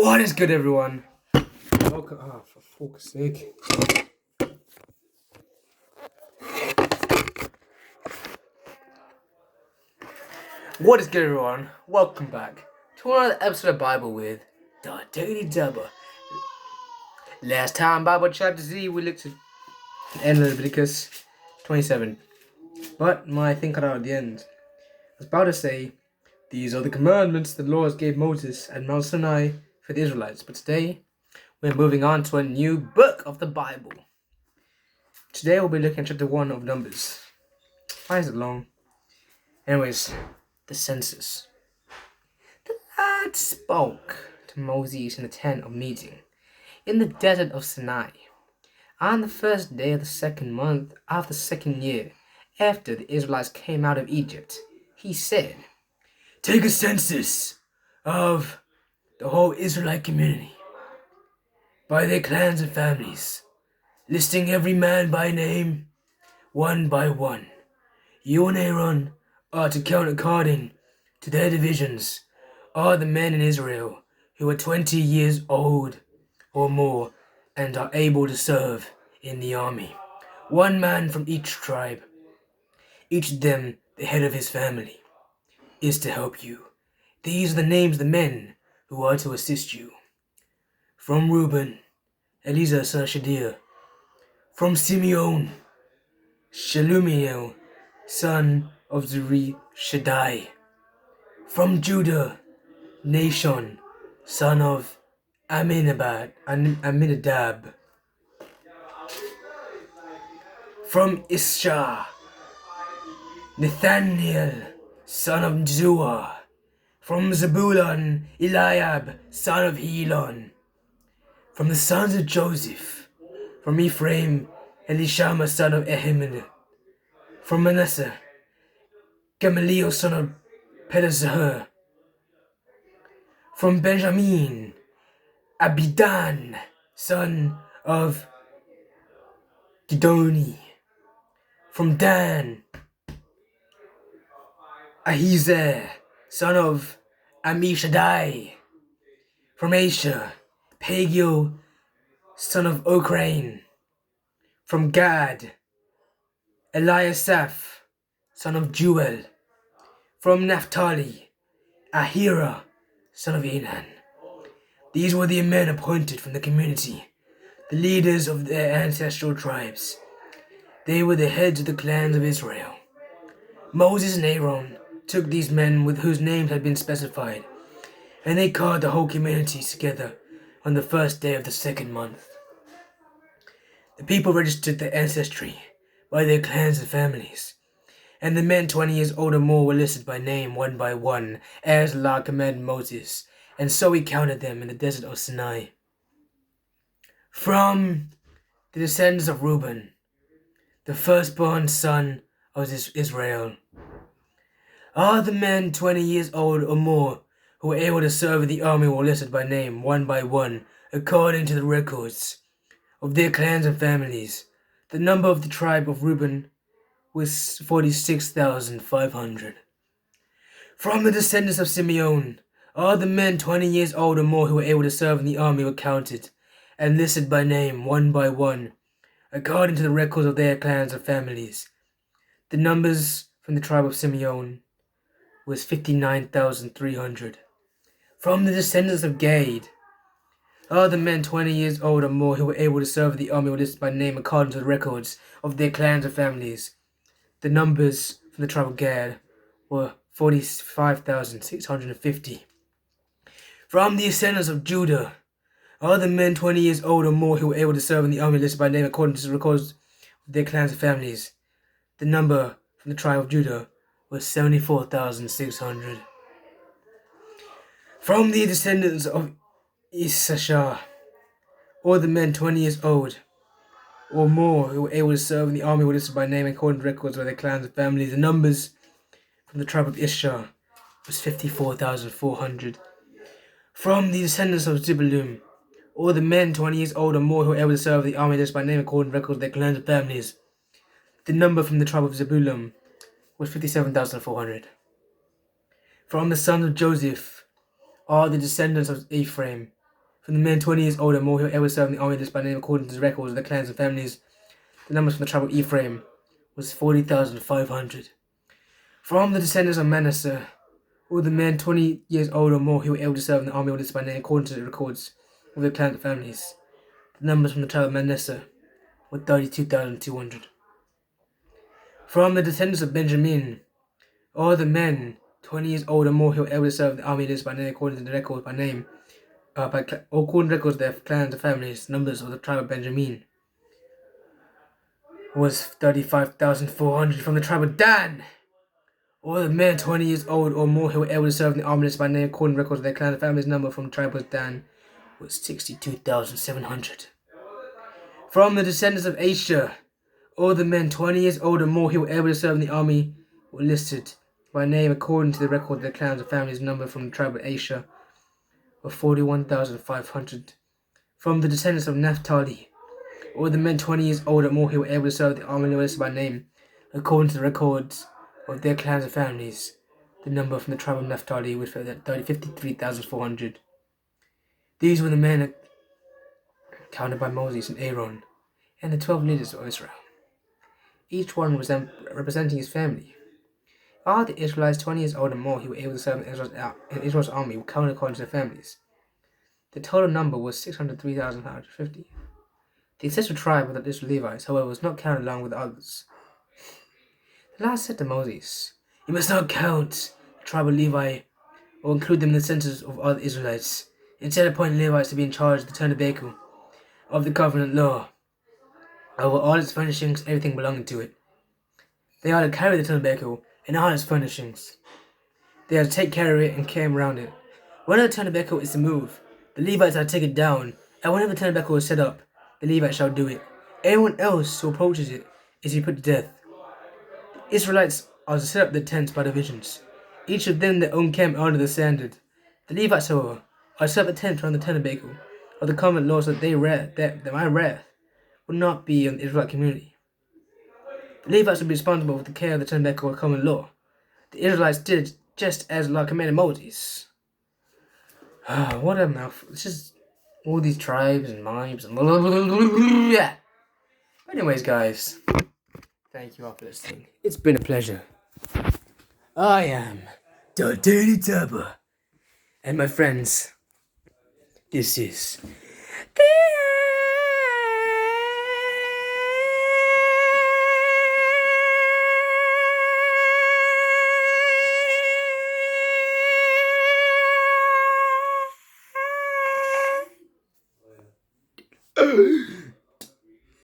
What is good, everyone? Welcome. For fuck's sake. What is good, everyone? Welcome back to another episode of Bible with the Daily Dubber. Last time, Bible chapter Z, we looked at the end of Leviticus 27. But my thing cut out at the end. I was about to say, these are the commandments the Lord gave Moses at Mount Sinai for the Israelites. But today, we're moving on to a new book of the Bible. Today, we'll be looking at chapter 1 of Numbers. Why is it long? Anyways, the census. The Lord spoke to Moses in the tent of meeting in the desert of Sinai on the first day of the second month of the second year after the Israelites came out of Egypt. He said, "Take a census of the whole Israelite community by their clans and families, listing every man by name, one by one. You and Aaron are to count according to their divisions, all the men in Israel who are 20 years old or more and are able to serve in the army. One man from each tribe, each of them the head of his family, is to help you. These are the names of the men who are to assist you. From Reuben, Eliezer son of Shadir. From Simeon, Shelumiel son of Zuri Shaddai. From Judah, Nashon, son of Aminadab. From Issachar, Nathaniel, son of Zuar. From Zebulun, Eliab, son of Helon. From the sons of Joseph, from Ephraim, Elishama, son of Ahiman. From Manasseh, Gamaliel, son of Pedazur. From Benjamin, Abidan, son of Gidoni. From Dan, Ahiezer, son of Ammishaddai. From Asher, Pagiel, son of Ocran. From Gad, Eliasaph, son of Jewel. From Naphtali, Ahira, son of Enan. These were the men appointed from the community, the leaders of their ancestral tribes. They were the heads of the clans of Israel. Moses and Aaron took these men with whose names had been specified, and they called the whole community together on the first day of the second month. The people registered their ancestry by their clans and families, and the men 20 years old or more were listed by name one by one, as the Lord commanded Moses, and so he counted them in the desert of Sinai. From the descendants of Reuben, the firstborn son of Israel, all the men 20 years old or more who were able to serve in the army were listed by name one by one, according to the records of their clans and families. The number of the tribe of Reuben was 46,500. From the descendants of Simeon, all the men 20 years old or more who were able to serve in the army were counted and listed by name one by one, according to the records of their clans and families. The numbers from the tribe of Simeon was 59,300. From the descendants of Gad, all the men 20 years old or more who were able to serve in the army were listed by name according to the records of their clans and families. The numbers from the tribe of Gad were 45,650. From the descendants of Judah, all the men 20 years old or more who were able to serve in the army listed by name according to the records of their clans and families. The number from the tribe of Judah was 74,600. From the descendants of Issachar, all the men 20 years old or more who were able to serve in the army were listed by name according to records of their clans and families. The numbers from the tribe of Issachar was 54,400. From the descendants of Zebulun, all the men 20 years old or more who were able to serve in the army listed by name according to records of their clans and families. The number from the tribe of Zebulun was 57,400. From the sons of Joseph, all the descendants of Ephraim, From the men 20 years old and more who ever served in the army listed by name according to the records of the clans and families, the numbers from the tribe of Ephraim was 40,500. From the descendants of Manasseh, all the men 20 years old or more who were able to serve in the army were listed by name according to the records of the clans and families. The numbers from the tribe of Manasseh were 32,200. From the descendants of Benjamin, all the men 20 years old or more who were able to serve in the army listed by name according to the records by name, according to records of their clans and families, numbers of the tribe of Benjamin was 35,400. From the tribe of Dan, all the men 20 years old or more who were able to serve in the army listed by name according to records of their clans and families, number from the tribe of Dan was 62,700. From the descendants of Asher, all the men 20 years old or more who were able to serve in the army were listed by name according to the record of their clans and families, number from the tribe of Asher were 41,500. From the descendants of Naphtali, all the men 20 years old or more who were able to serve the army were listed by name according to the records of their clans and families. The number from the tribe of Naphtali was 53,400. These were the men counted by Moses and Aaron and the 12 leaders of Israel, each one representing his family. All the Israelites 20 years old and more who were able to serve in Israel's army were counted according to their families. The total number was 603,550. The ancestral tribe of the Israel Levites, however, was not counted along with the others. The Lord said to Moses, "You must not count the tribe of Levi or include them in the census of all the Israelites. Instead, appoint the Levites to be in charge of the tabernacle of the covenant law, over all its furnishings, everything belonging to it. They are to carry the tabernacle and all its furnishings. They are to take care of it and camp around it. Whenever the tabernacle is to move, the Levites are to take it down, and whenever the tabernacle is set up, the Levites shall do it. Anyone else who approaches it is to be put to death. The Israelites are to set up their tents by divisions, each of them their own camp under the standard. The Levites, however, are to set up a tent around the tabernacle of the covenant law so that my wrath will not be on the Israelite community. The Levites will be responsible for the care of the tabernacle of the covenant law. The Israelites did just as the Lord commanded Moses." What a mouthful. It's just all these tribes and mibes and blah, blah, blah, blah, blah, blah. Anyways, guys, thank you all for listening. It's been a pleasure. I am the Daily Dabber. And my friends, this is the end.